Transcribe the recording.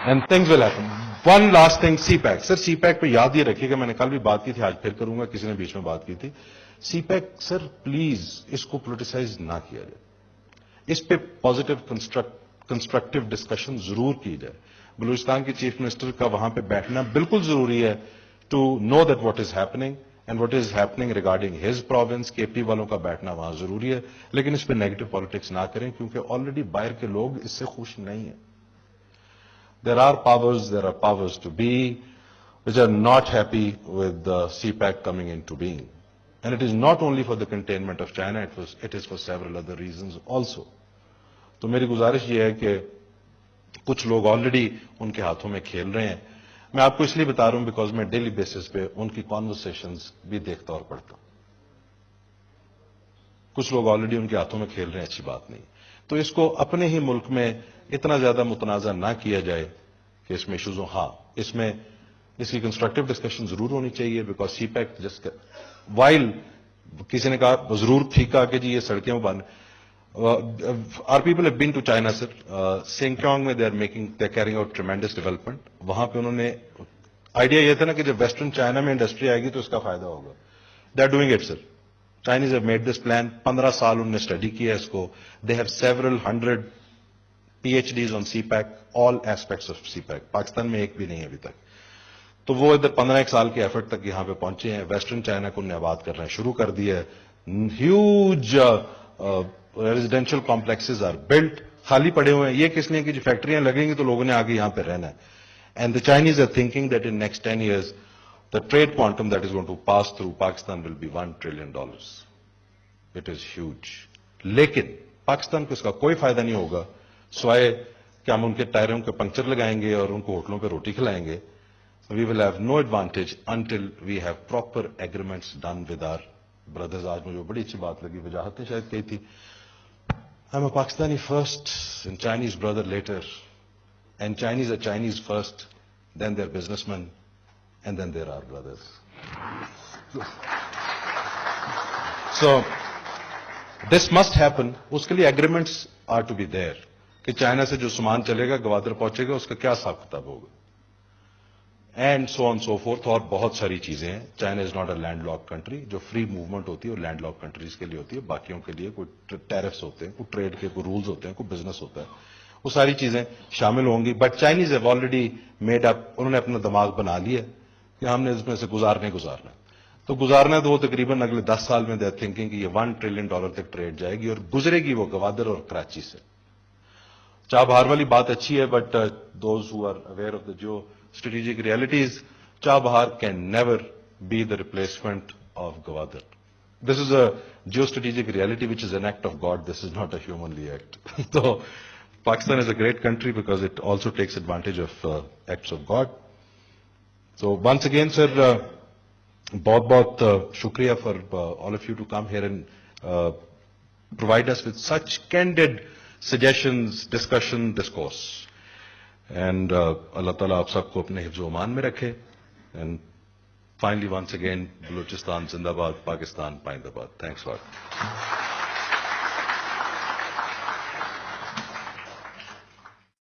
and things will happen. One last thing, CPAC. Sir CPAC पे याद ये रखिएगा, मैंने कल भी बात की थी, आज फिर करूंगा, किसी ने बीच में बात की थी. CPAC सर प्लीज इसको पोलिटिसाइज ना किया जाए, इस पे पॉजिटिव कंस्ट्रक्टिव डिस्कशन जरूर की जाए. बलूचिस्तान के चीफ मिनिस्टर का वहां पे बैठना बिल्कुल जरूरी है to know that what is happening and what is happening regarding his province. KP वालों का बैठना वहां जरूरी है, लेकिन इस पे नेगेटिव पॉलिटिक्स ना करें, क्योंकि ऑलरेडी बाहर के लोग इससे खुश नहीं है. There are powers to be which are not happy with the CPAC coming into being. And it is not only for the containment of China, it is for several other reasons also. तो मेरी गुजारिश ये है कि कुछ लोग already उनके हाथों में खेल रहे हैं. मैं आपको इसलिए बता रहा हूं बिकॉज मैं डेली बेसिस पे उनकी कॉन्वर्सेशंस भी देखता और पढ़ता हूं. कुछ लोग ऑलरेडी उनके हाथों में खेल रहे हैं, अच्छी बात नहीं. तो इसको अपने ही मुल्क में इतना ज्यादा मुतनाजा ना किया जाए कि इसमें इशूज हो. हाँ, इसमें इसकी कंस्ट्रक्टिव डिस्कशन जरूर होनी चाहिए, बिकॉज सीपैक जस्ट वाइल किसी ने कहा जरूर ठीक कहा कि जी ये सड़कें बंद. Our people have been to China sir. Chongqing में they are carrying out tremendous development. वहां पे उन्होंने आइडिया ये था ना कि जब वेस्टर्न चाइना में इंडस्ट्री आएगी तो इसका फायदा होगा. They are doing it sir. Chinese have made this plan. 15 साल उन्होंने स्टडी किया इसको. They have several hundred PhDs on CPAC, all aspects of CPAC. Pakistan में एक भी नहीं है अभी तक. तो वो इधर 15 साल के एफर्ट तक यहां पे पहुंचे हैं. वेस्टर्न चाइना को उन्हें आबाद करना शुरू कर दिया है. Huge residential complexes are built. खाली पड़े हुए हैं. ये किस लिए कि जो फैक्ट्रियां लगेंगी तो लोगों ने आगे यहां पे रहना है. And the Chinese are thinking that in next 10 years the trade quantum that is going to pass through Pakistan will be $1 trillion. It is huge. लेकिन पाकिस्तान को इसका कोई फायदा नहीं होगा स्वाय कि हम उनके टायरों के पंक्चर लगाएंगे और उनको होटलों पे रोटी खिलाएंगे. We will have no advantage until we have proper agreements done with our brothers. आज मुझे बड़ी अच्छी बात लगी, वजाहत ने शायद कही थी, I'm a Pakistani first and Chinese brother later. And Chinese are Chinese first, then they're businessmen. And then there are brothers. So this must happen. उसके लिए agreements are to be there. कि चाइना से जो सामान चलेगा गवादर पहुंचेगा उसका क्या हिसाब किताब होगा. And so on so forth. और बहुत सारी चीजें हैं. China is not a landlock country. जो फ्री मूवमेंट होती है वो लैंडलॉक कंट्रीज के लिए होती है. बाकियों के लिए कोई टैरिफ्स होते हैं, कोई ट्रेड के कोई रूल्स होते हैं, कोई बिजनेस होता है. वो सारी चीजें शामिल होंगी. But Chinese have already made up. उन्होंने अपना दिमाग बना लिया कि हमने इसमें से गुजारना. तो गुजारना तो वो तकरीबन अगले 10 साल में दे आर थिंकिंग कि ये $1 trillion तक ट्रेड जाएगी और गुजरेगी वो गवादर और कराची से. चाबहार वाली बात अच्छी है, but those who are aware of the geo strategic realities, Chabahar can never be the replacement of Gwadar. This is a geo strategic reality which is an act of God. This is not a humanly act. तो Pakistan is a great country because it also takes advantage of acts of God. So once again, sir, बहुत शुक्रिया for all of you to come here and provide us with such candid suggestions, discussion, discourse. And Allah Ta'ala आप सबको अपने हिफ्ज़ ओ अमान में रखे. And finally, once again, Balochistan Zindabad, Pakistan Paindabad. Thanks a lot.